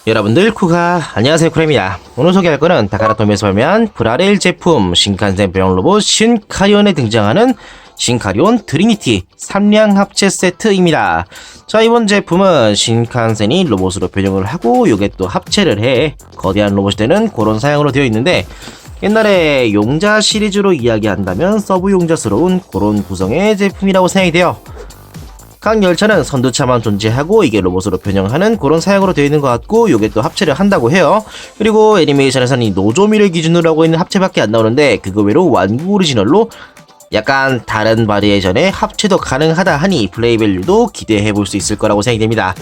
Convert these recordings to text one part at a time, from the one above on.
여러분들 안녕하세요, 쿠레입니다. 오늘 소개할 거는 다카라토미에서 발매한 브라레일 제품 신칸센 배영 로봇 신카리온에 등장하는 신카리온 트리니티 3량 합체 세트입니다. 자, 이번 제품은 신칸센이 로봇으로 변형을 하고 요게 또 합체를 해 거대한 로봇이 되는 그런 사양으로 되어 있는데, 옛날에 용자 시리즈로 이야기한다면 서브 용자스러운 그런 구성의 제품이라고 생각이 돼요. 각 열차는 선두차만 존재하고 이게 로봇으로 변형하는 그런 사양으로 되어 있는 것 같고, 요게 또 합체를 한다고 해요. 그리고 애니메이션에서는 이 노조미를 기준으로 하고 있는 합체밖에 안 나오는데, 그거 외로 완구 오리지널로 약간 다른 바리에이션의 합체도 가능하다 하니 플레이 밸류도 기대해 볼 수 있을 거라고 생각이 됩니다.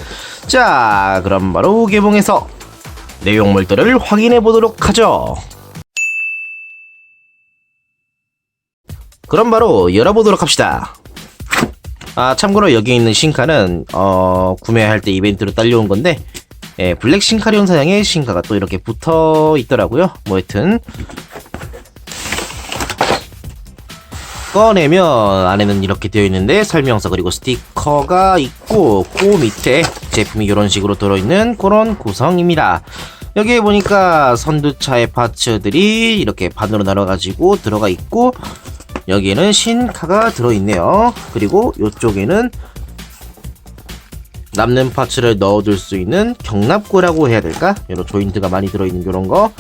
자, 그럼 바로 개봉해서 내용물들을 확인해 보도록 하죠. 그럼 바로 열어보도록 합시다. 참고로 여기 있는 신카는 구매할 때 이벤트로 딸려온 건데, 블랙 신카리온 사양의 신카가 또 이렇게 붙어 있더라고요. 뭐 하여튼 꺼내면 안에는 이렇게 되어 있는데 설명서 그리고 스티커가 있고, 그 밑에 제품이 이런 식으로 들어있는 그런 구성입니다. 여기에 보니까 선두차의 파츠들이 이렇게 반으로 나눠가지고 들어가 있고, 여기에는 신카가 들어있네요. 그리고 이쪽에는 남는 파츠를 넣어둘 수 있는 경납고라고 해야 될까? 이런 조인트가 많이 들어있는 이런 거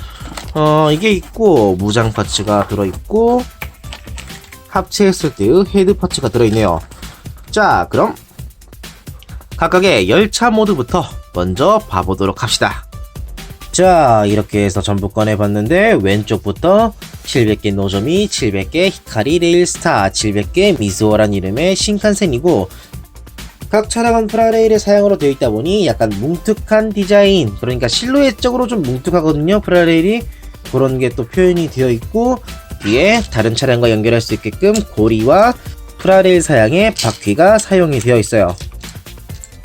이게 있고, 무장 파츠가 들어있고, 합체했을 때의 헤드 파츠가 들어있네요. 자, 그럼 각각의 열차 모드부터 먼저 봐보도록 합시다. 자, 이렇게 해서 전부 꺼내봤는데, 왼쪽부터 700개 노조미, 700개 히카리 레일스타, 700개 미즈오란 이름의 신칸센이고, 각 차량은 프라레일의 사양으로 되어 있다 보니 약간 뭉툭한 디자인, 그러니까 실루엣적으로 좀 뭉툭하거든요. 프라레일이 그런 게 또 표현이 되어 있고, 뒤에 다른 차량과 연결할 수 있게끔 고리와 프라레일 사양의 바퀴가 사용이 되어 있어요.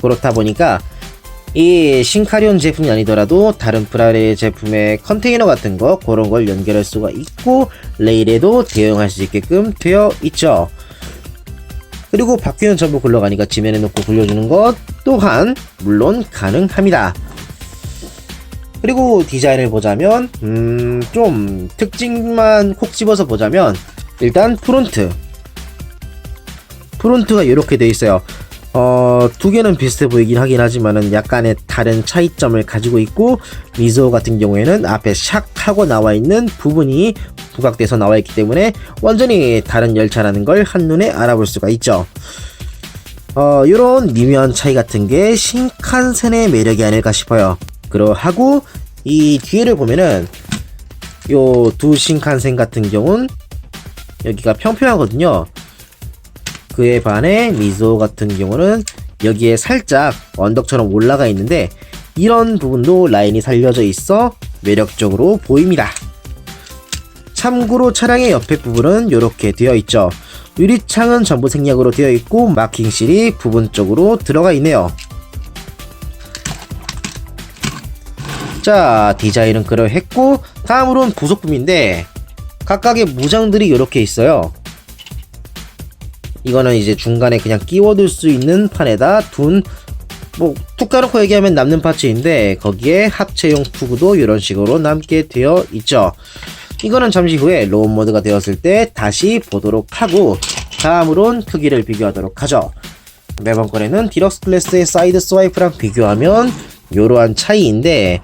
그렇다 보니까 이 신카리온 제품이 아니더라도 다른 프라레일 제품의 컨테이너 같은 거, 그런 걸 연결할 수가 있고, 레일에도 대응할 수 있게끔 되어 있죠. 그리고 바퀴는 전부 굴러가니까 지면에 놓고 굴려주는 것 또한 물론 가능합니다. 그리고 디자인을 보자면 좀 특징만 콕 집어서 보자면, 일단 프론트가 이렇게 되어 있어요. 두 개는 비슷해 보이긴 하긴 하지만은 약간의 다른 차이점을 가지고 있고, 미즈오 같은 경우에는 앞에 샥 하고 나와 있는 부분이 부각돼서 나와 있기 때문에 완전히 다른 열차라는 걸 한눈에 알아볼 수가 있죠. 요런 미묘한 차이 같은 게 신칸센의 매력이 아닐까 싶어요. 그러하고 이 뒤에를 보면은 요 두 신칸센 같은 경우는 여기가 평평하거든요. 그에 반해 미즈오 같은 경우는 여기에 살짝 언덕처럼 올라가 있는데, 이런 부분도 라인이 살려져 있어 매력적으로 보입니다. 참고로 차량의 옆에 부분은 이렇게 되어 있죠. 유리창은 전부 생략으로 되어 있고, 마킹실이 부분 쪽으로 들어가 있네요. 자, 디자인은 그러했고, 다음으로는 부속품인데 각각의 무장들이 이렇게 있어요. 이거는 이제 중간에 그냥 끼워둘 수 있는 판에다 둔, 툭 까놓고 얘기하면 남는 파츠인데, 거기에 합체용 투구도 이런 식으로 남게 되어 있죠. 이거는 잠시 후에 로봇 모드가 되었을 때 다시 보도록 하고, 다음으론 크기를 비교하도록 하죠. 매번 거래는 디럭스 클래스의 사이드 스와이프랑 비교하면 이러한 차이인데,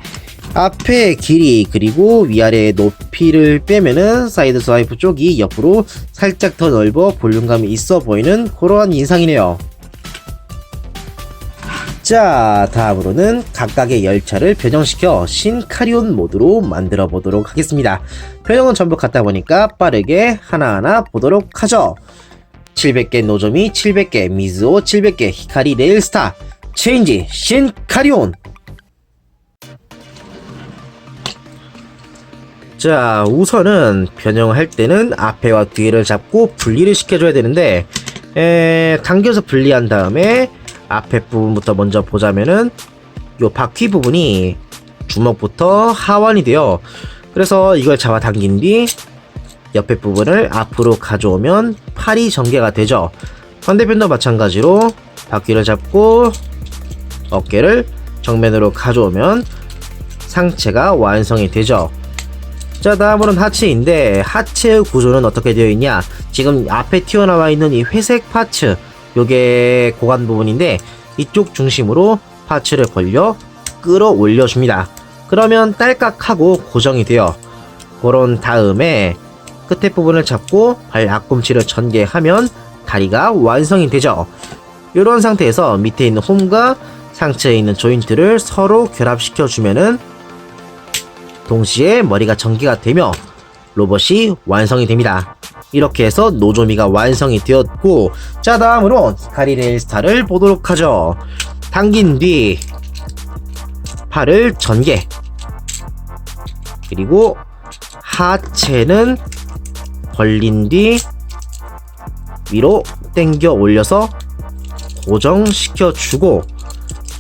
앞에 길이 그리고 위아래의 높이를 빼면은 사이드 스와이프 쪽이 옆으로 살짝 더 넓어 볼륨감이 있어 보이는 그러한 인상이네요. 자, 다음으로는 각각의 열차를 변형시켜 신카리온 모드로 만들어 보도록 하겠습니다. 변형은 전부 같다 보니까 빠르게 하나하나 보도록 하죠. 700개 노조미, 700개 미즈오, 700개 히카리 레일스타, 체인지 신카리온. 자, 우선은 변형할 때는 앞에와 뒤를 잡고 분리를 시켜줘야 되는데, 당겨서 분리한 다음에 앞에 부분부터 먼저 보자면은 요 바퀴 부분이 주먹부터 하완이 돼요. 그래서 이걸 잡아당긴 뒤 옆에 부분을 앞으로 가져오면 팔이 전개가 되죠. 반대편도 마찬가지로 바퀴를 잡고 어깨를 정면으로 가져오면 상체가 완성이 되죠. 자, 다음으로는 하체인데 하체의 구조는 어떻게 되어 있냐. 지금 앞에 튀어나와 있는 이 회색 파츠, 요게 고관 부분인데 이쪽 중심으로 파츠를 벌려 끌어올려 줍니다. 그러면 딸깍하고 고정이 돼요. 그런 다음에 끝에 부분을 잡고 발 앞꿈치를 전개하면 다리가 완성이 되죠. 이런 상태에서 밑에 있는 홈과 상체에 있는 조인트를 서로 결합시켜 주면은 동시에 머리가 전개가 되며 로봇이 완성이 됩니다. 이렇게 해서 노조미가 완성이 되었고, 자, 다음으로 히카리 레일스타를 보도록 하죠. 당긴 뒤 팔을 전개, 그리고 하체는 벌린 뒤 위로 당겨 올려서 고정시켜 주고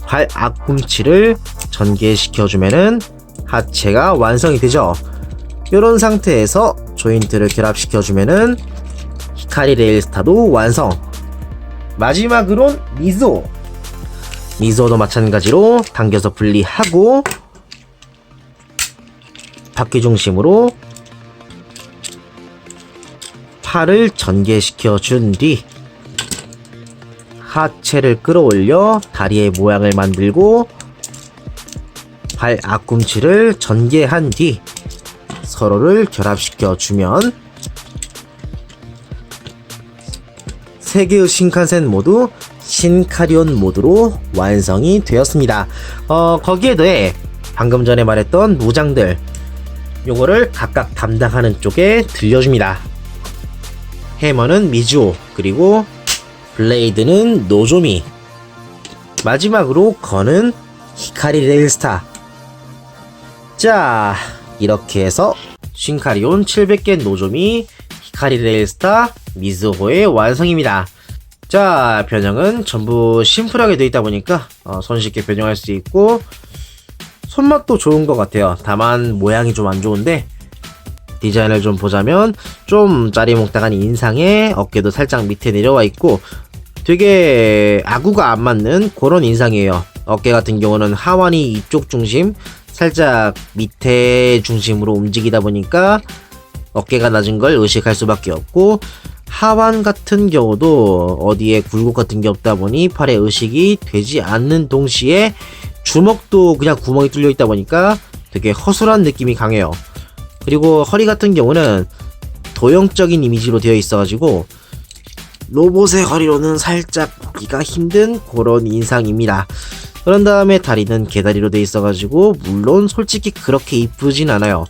발 앞꿈치를 전개시켜 주면은 하체가 완성이 되죠. 이런 상태에서 조인트를 결합시켜 주면은 히카리 레일스타도 완성. 마지막으론 미소도 마찬가지로 당겨서 분리하고 바퀴 중심으로 팔을 전개시켜 준 뒤 하체를 끌어올려 다리의 모양을 만들고 발 앞꿈치를 전개한 뒤 서로를 결합시켜 주면 세계의 신칸센 모두 신카리온 모드로 완성이 되었습니다. 거기에 더해 방금 전에 말했던 무장들, 요거를 각각 담당하는 쪽에 들려줍니다. 해머는 미즈오, 그리고 블레이드는 노조미, 마지막으로 건은 히카리 레일스타. 자, 이렇게 해서 신카리온 700개 노조미, 히카리 레일스타, 미즈오의 완성입니다. 자, 변형은 전부 심플하게 되어 있다 보니까 손쉽게 변형할 수 있고 손맛도 좋은 것 같아요. 다만 모양이 좀 안 좋은데, 디자인을 좀 보자면 좀 짜리몽땅한 인상에 어깨도 살짝 밑에 내려와 있고 되게 아구가 안 맞는 그런 인상이에요. 어깨 같은 경우는 하완이 이쪽 중심, 살짝 밑에 중심으로 움직이다 보니까 어깨가 낮은 걸 의식할 수밖에 없고, 하완 같은 경우도 어디에 굴곡 같은 게 없다 보니 팔에 의식이 되지 않는 동시에 주먹도 그냥 구멍이 뚫려 있다 보니까 되게 허술한 느낌이 강해요. 그리고 허리 같은 경우는 도형적인 이미지로 되어 있어가지고 로봇의 허리로는 살짝 보기가 힘든 그런 인상입니다. 그런 다음에 다리는 개다리로 되어 있어가지고 물론 솔직히 그렇게 이쁘진 않아요.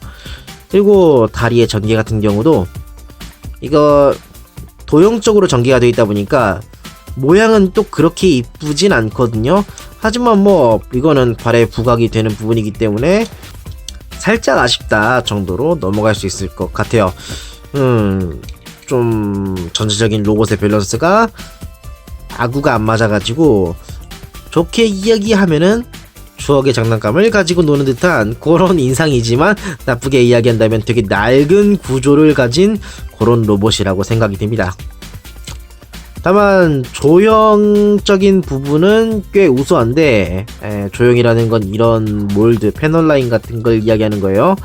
그리고 다리의 전개 같은 경우도 이거 도형적으로 전개가 되어 있다 보니까 모양은 또 그렇게 이쁘진 않거든요. 하지만 뭐 이거는 발에 부각이 되는 부분이기 때문에 살짝 아쉽다 정도로 넘어갈 수 있을 것 같아요. 좀 전체적인 로봇의 밸런스가 아구가 안 맞아가지고 좋게 이야기하면은 추억의 장난감을 가지고 노는 듯한 그런 인상이지만, 나쁘게 이야기한다면 되게 낡은 구조를 가진 그런 로봇이라고 생각이 됩니다. 다만 조형적인 부분은 꽤 우수한데, 조형이라는 건 이런 몰드, 패널 라인 같은 걸 이야기하는 거예요.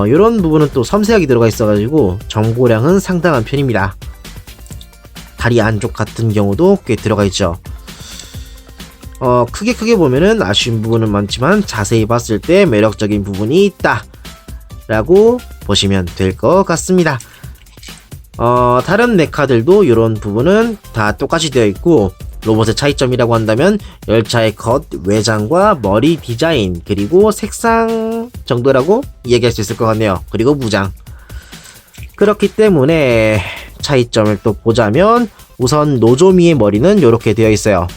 이런 부분은 또 섬세하게 들어가 있어가지고 정보량은 상당한 편입니다. 다리 안쪽 같은 경우도 꽤 들어가 있죠. 크게 보면은 아쉬운 부분은 많지만 자세히 봤을 때 매력적인 부분이 있다 라고 보시면 될 것 같습니다. 다른 메카들도 이런 부분은 다 똑같이 되어 있고, 로봇의 차이점이라고 한다면 열차의 겉, 외장과 머리 디자인, 그리고 색상 정도라고 얘기할 수 있을 것 같네요. 그리고 무장. 그렇기 때문에 차이점을 또 보자면 우선 노조미의 머리는 이렇게 되어 있어요.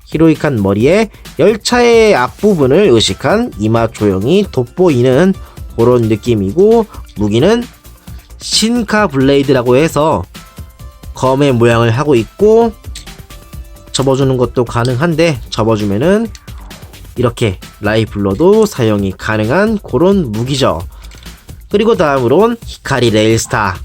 히로이칸 머리에 열차의 앞부분을 의식한 이마 조형이 돋보이는 그런 느낌이고, 무기는 신카 블레이드라고 해서 검의 모양을 하고 있고, 접어주는 것도 가능한데 접어주면은 이렇게 라이플러도 사용이 가능한 그런 무기죠. 그리고 다음으론 히카리 레일스타.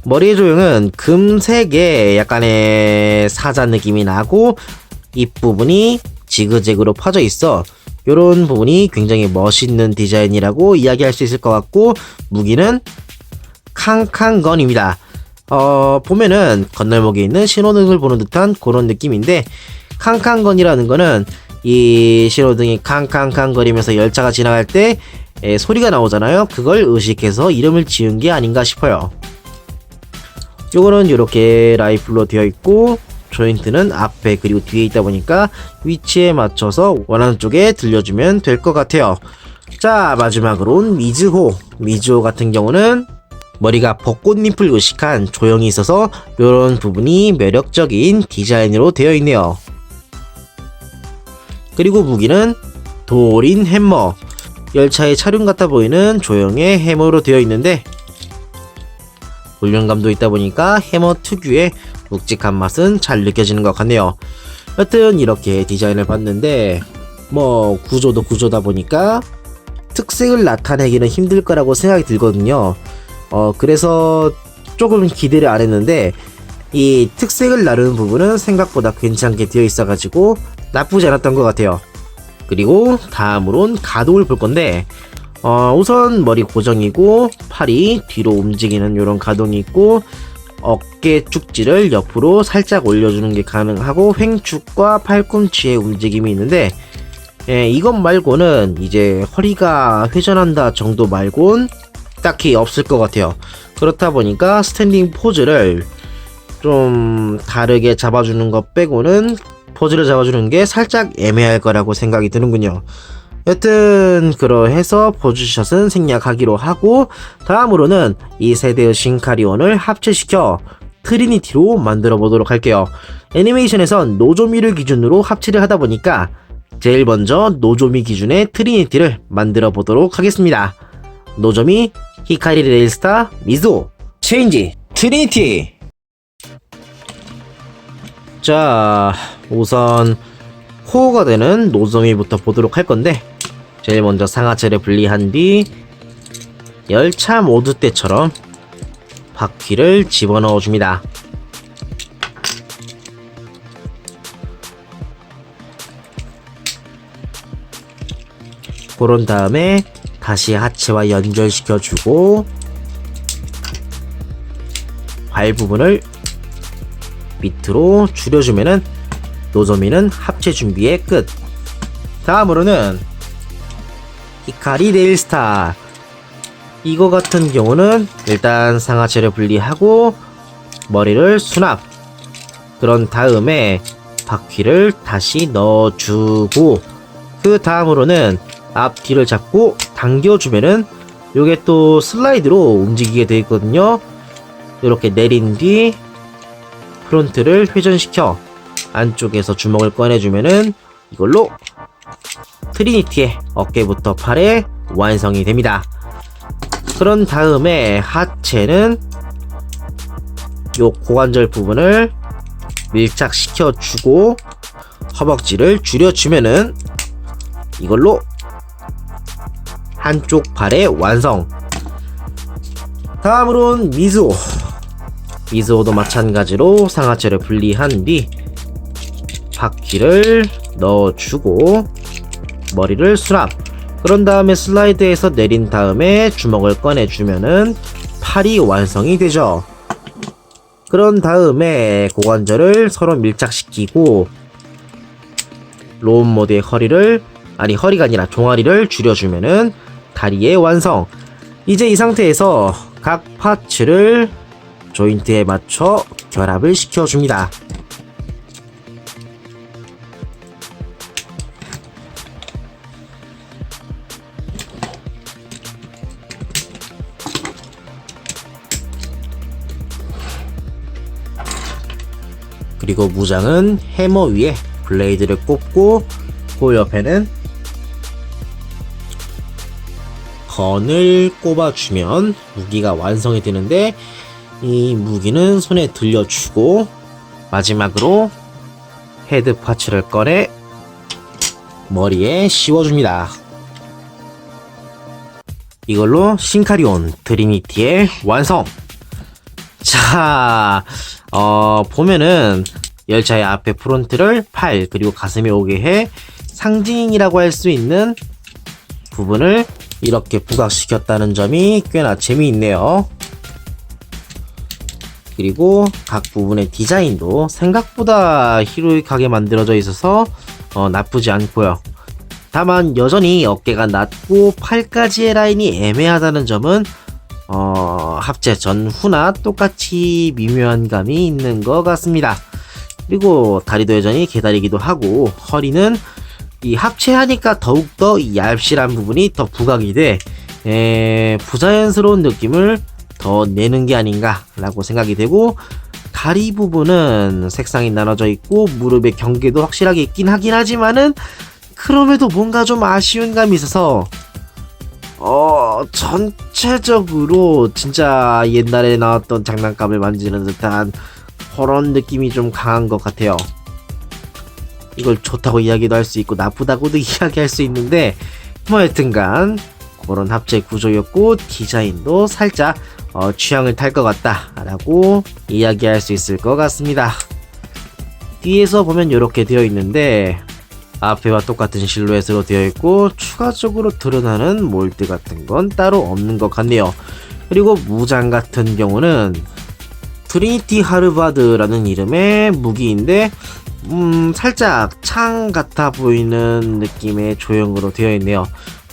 머리의 조형은 금색의 약간의 사자 느낌이 나고, 잎부분이 지그재그로 퍼져 있어 요런 부분이 굉장히 멋있는 디자인이라고 이야기할 수 있을 것 같고, 무기는 캉캉건입니다. 보면은 건널목에 있는 신호등을 보는 듯한 그런 느낌인데, 캉캉건이라는 거는 이 신호등이 캉캉캉 거리면서 열차가 지나갈 때 소리가 나오잖아요. 그걸 의식해서 이름을 지은 게 아닌가 싶어요. 요거는 이렇게 라이플로 되어 있고, 조인트는 앞에 그리고 뒤에 있다 보니까 위치에 맞춰서 원하는 쪽에 들려주면 될 것 같아요. 자, 마지막으로는 미즈호 같은 경우는 머리가 벚꽃잎을 의식한 조형이 있어서 이런 부분이 매력적인 디자인으로 되어 있네요. 그리고 무기는 도린 해머, 열차의 차륜 같아 보이는 조형의 해머로 되어 있는데, 볼륨감도 있다 보니까 해머 특유의 묵직한 맛은 잘 느껴지는 것 같네요. 여튼 이렇게 디자인을 봤는데, 뭐 구조도 구조다 보니까 특색을 나타내기는 힘들 거라고 생각이 들거든요. 그래서 조금 기대를 안 했는데, 이 특색을 나누는 부분은 생각보다 괜찮게 되어 있어가지고 나쁘지 않았던 것 같아요. 그리고 다음으론 가동을 볼 건데, 우선 머리 고정이고 팔이 뒤로 움직이는 이런 가동이 있고, 어깨 축지를 옆으로 살짝 올려주는 게 가능하고, 횡축과 팔꿈치의 움직임이 있는데, 이것 말고는 이제 허리가 회전한다 정도 말곤 딱히 없을 것 같아요. 그렇다 보니까 스탠딩 포즈를 좀 다르게 잡아주는 것 빼고는 포즈를 잡아주는 게 살짝 애매할 거라고 생각이 드는군요. 여튼 그러해서 포즈샷은 생략하기로 하고, 다음으로는 이 세대의 신카리온을 합체시켜 트리니티로 만들어 보도록 할게요. 애니메이션에선 노조미를 기준으로 합체를 하다 보니까 제일 먼저 노조미 기준의 트리니티를 만들어 보도록 하겠습니다. 노조미, 히카리 레일스타, 미즈호, 체인지, 트리니티. 자, 우선 코어가 되는 노조미부터 보도록 할 건데, 제일 먼저 상하체를 분리한 뒤 열차 모드 때처럼 바퀴를 집어넣어 줍니다. 그런 다음에 다시 하체와 연결시켜 주고, 발 부분을 밑으로 줄여주면은 노조미는 합체 준비의 끝. 다음으로는 히카리 레일스타, 이거 같은 경우는 일단 상하체를 분리하고 머리를 수납, 그런 다음에 바퀴를 다시 넣어주고, 그 다음으로는 앞뒤를 잡고 당겨주면은 요게 또 슬라이드로 움직이게 되어 있거든요. 이렇게 내린 뒤 프론트를 회전시켜 안쪽에서 주먹을 꺼내주면은 이걸로 트리니티의 어깨부터 팔에 완성이 됩니다. 그런 다음에 하체는 요 고관절 부분을 밀착시켜 주고 허벅지를 줄여주면은 이걸로 한쪽 팔의 완성. 다음으론 미즈호도 마찬가지로 상하체를 분리한 뒤 바퀴를 넣어주고 머리를 수납, 그런 다음에 슬라이드에서 내린 다음에 주먹을 꺼내주면은 팔이 완성이 되죠. 그런 다음에 고관절을 서로 밀착시키고 로운 모드의 허리가 아니라 종아리를 줄여주면은 다리의 완성. 이제 이 상태에서 각 파츠를 조인트에 맞춰 결합을 시켜줍니다. 그리고 무장은 해머 위에 블레이드를 꽂고, 그 옆에는 건을 꼽아주면 무기가 완성이 되는데, 이 무기는 손에 들려주고 마지막으로 헤드 파츠를 꺼내 머리에 씌워줍니다. 이걸로 신카리온 트리니티의 완성! 자, 보면은 열차의 앞에 프론트를 팔 그리고 가슴에 오게 해 상징이라고 할 수 있는 부분을 이렇게 부각시켰다는 점이 꽤나 재미있네요. 그리고 각 부분의 디자인도 생각보다 히로이하게 만들어져 있어서 나쁘지 않고요. 다만 여전히 어깨가 낮고 팔까지의 라인이 애매하다는 점은 합체 전후나 똑같이 미묘한 감이 있는 것 같습니다. 그리고 다리도 여전히 개다리기도 하고 허리는 이 합체하니까 더욱더 얇실한 부분이 더 부각이 돼 부자연스러운 느낌을 더 내는 게 아닌가 라고 생각이 되고, 다리 부분은 색상이 나눠져 있고 무릎의 경계도 확실하게 있긴 하긴 하지만은 그럼에도 뭔가 좀 아쉬운 감이 있어서 전체적으로 진짜 옛날에 나왔던 장난감을 만지는 듯한 그런 느낌이 좀 강한 것 같아요. 이걸 좋다고 이야기도 할 수 있고 나쁘다고도 이야기할 수 있는데, 뭐 여튼간 그런 합체 구조였고 디자인도 살짝 취향을 탈 것 같다 라고 이야기할 수 있을 것 같습니다. 뒤에서 보면 이렇게 되어 있는데 앞에와 똑같은 실루엣으로 되어 있고 추가적으로 드러나는 몰드 같은 건 따로 없는 것 같네요. 그리고 무장 같은 경우는 트리니티 하르바드라는 이름의 무기인데 살짝 창 같아 보이는 느낌의 조형으로 되어 있네요.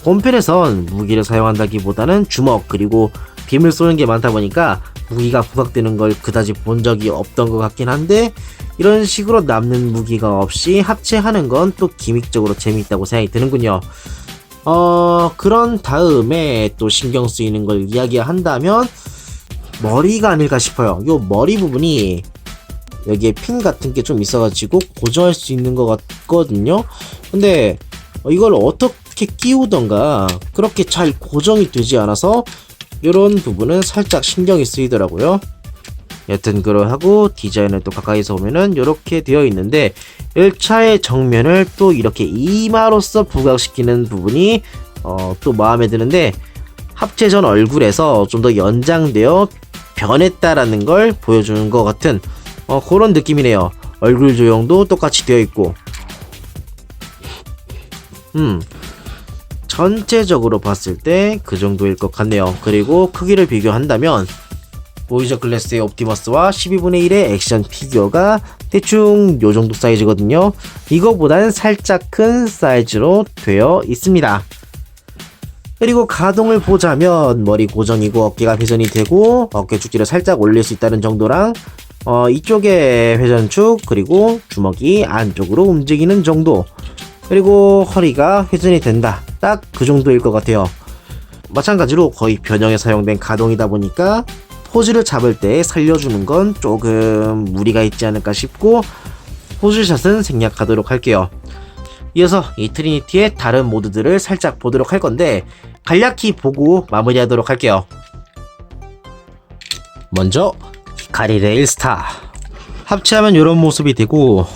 본편에선 무기를 사용한다기보다는 주먹 그리고 빔을 쏘는 게 많다 보니까 무기가 부각되는 걸 그다지 본 적이 없던 것 같긴 한데, 이런 식으로 남는 무기가 없이 합체하는 건 또 기믹적으로 재미있다고 생각이 드는군요. 그런 다음에 또 신경 쓰이는 걸 이야기한다면 머리가 아닐까 싶어요. 요 머리 부분이 여기에 핀 같은 게 좀 있어가지고 고정할 수 있는 것 같거든요. 근데 이걸 어떻게 끼우던가 그렇게 잘 고정이 되지 않아서 이런 부분은 살짝 신경이 쓰이더라고요. 여튼 그러하고 디자인을 또 가까이서 보면은 이렇게 되어 있는데, 열차의 정면을 또 이렇게 이마로서 부각시키는 부분이 또 마음에 드는데, 합체 전 얼굴에서 좀 더 연장되어 변했다라는 걸 보여주는 것 같은 그런 느낌이네요. 얼굴 조형도 똑같이 되어 있고 전체적으로 봤을 때 그 정도일 것 같네요. 그리고 크기를 비교한다면 보이저 클래스의 옵티머스와 12분의 1의 액션 피규어가 대충 요 정도 사이즈거든요. 이거보다는 살짝 큰 사이즈로 되어 있습니다. 그리고 가동을 보자면 머리 고정이고 어깨가 회전이 되고 어깨 축지를 살짝 올릴 수 있다는 정도랑 이쪽에 회전축 그리고 주먹이 안쪽으로 움직이는 정도, 그리고 허리가 회전이 된다, 딱 그 정도일 것 같아요. 마찬가지로 거의 변형에 사용된 가동이다 보니까 포즈를 잡을 때 살려주는 건 조금 무리가 있지 않을까 싶고 포즈샷은 생략하도록 할게요. 이어서 이 트리니티의 다른 모드들을 살짝 보도록 할 건데 간략히 보고 마무리하도록 할게요. 먼저 히카리 레일 스타 합체하면 이런 모습이 되고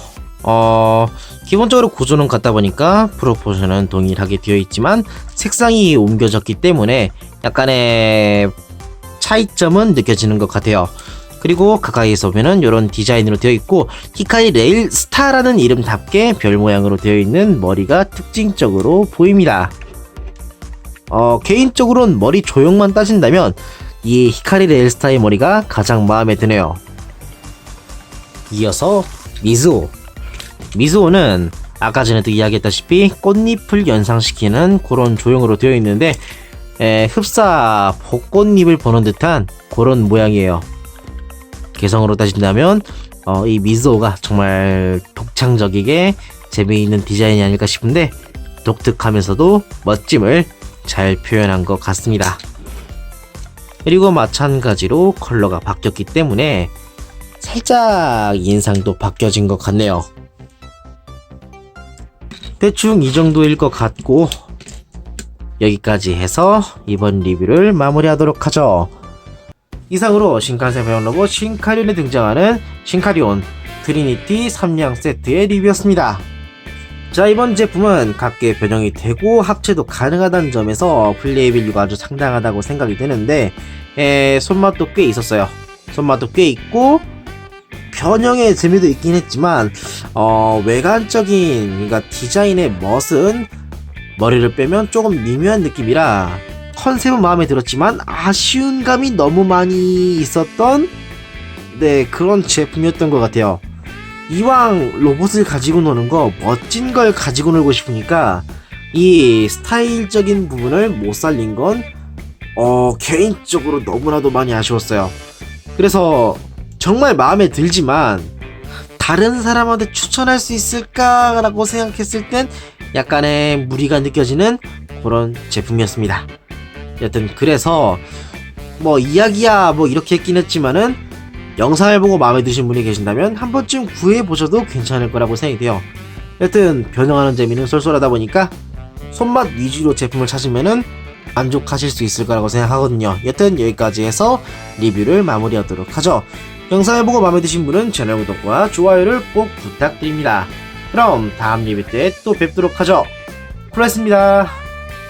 기본적으로 구조는 같다 보니까 프로포션은 동일하게 되어 있지만 색상이 옮겨졌기 때문에 약간의 차이점은 느껴지는 것 같아요. 그리고 가까이에서 보면은 이런 디자인으로 되어 있고 히카리 레일 스타라는 이름답게 별 모양으로 되어 있는 머리가 특징적으로 보입니다. 개인적으로는 머리 조형만 따진다면 이 히카리 레일 스타의 머리가 가장 마음에 드네요. 이어서 미즈오는 아까 전에도 이야기했다시피 꽃잎을 연상시키는 그런 조형으로 되어 있는데 흡사 벚꽃잎을 보는 듯한 그런 모양이에요. 개성으로 따진다면 이 미즈오가 정말 독창적이게 재미있는 디자인이 아닐까 싶은데 독특하면서도 멋짐을 잘 표현한 것 같습니다. 그리고 마찬가지로 컬러가 바뀌었기 때문에 살짝 인상도 바뀌어진 것 같네요. 대충 이 정도일 것 같고 여기까지 해서 이번 리뷰를 마무리하도록 하죠. 이상으로 신칸센 배운 로봇 신카리온에 등장하는 신카리온 트리니티 3량 세트의 리뷰였습니다. 자, 이번 제품은 각계 변형이 되고 합체도 가능하다는 점에서 플레이 밸류가 아주 상당하다고 생각이 되는데 손맛도 꽤 있었어요. 손맛도 꽤 있고 변형의 재미도 있긴 했지만 외관적인 그러니까 디자인의 멋은 머리를 빼면 조금 미묘한 느낌이라 컨셉은 마음에 들었지만 아쉬운 감이 너무 많이 있었던 그런 제품이었던 것 같아요. 이왕 로봇을 가지고 노는 거 멋진 걸 가지고 놀고 싶으니까 이 스타일적인 부분을 못 살린 건 개인적으로 너무나도 많이 아쉬웠어요. 그래서 정말 마음에 들지만 다른 사람한테 추천할 수 있을까라고 생각했을 땐 약간의 무리가 느껴지는 그런 제품이었습니다. 여튼 그래서 뭐 이야기야 뭐 이렇게 했긴 했지만은 영상을 보고 마음에 드신 분이 계신다면 한 번쯤 구해보셔도 괜찮을 거라고 생각이 돼요. 여튼 변형하는 재미는 쏠쏠하다 보니까 손맛 위주로 제품을 찾으면은 만족하실 수 있을 거라고 생각하거든요. 여튼 여기까지 해서 리뷰를 마무리하도록 하죠. 영상을 보고 마음에 드신 분은 채널 구독과 좋아요를 꼭 부탁드립니다. 그럼 다음 리뷰 때 또 뵙도록 하죠. 콜라였습니다.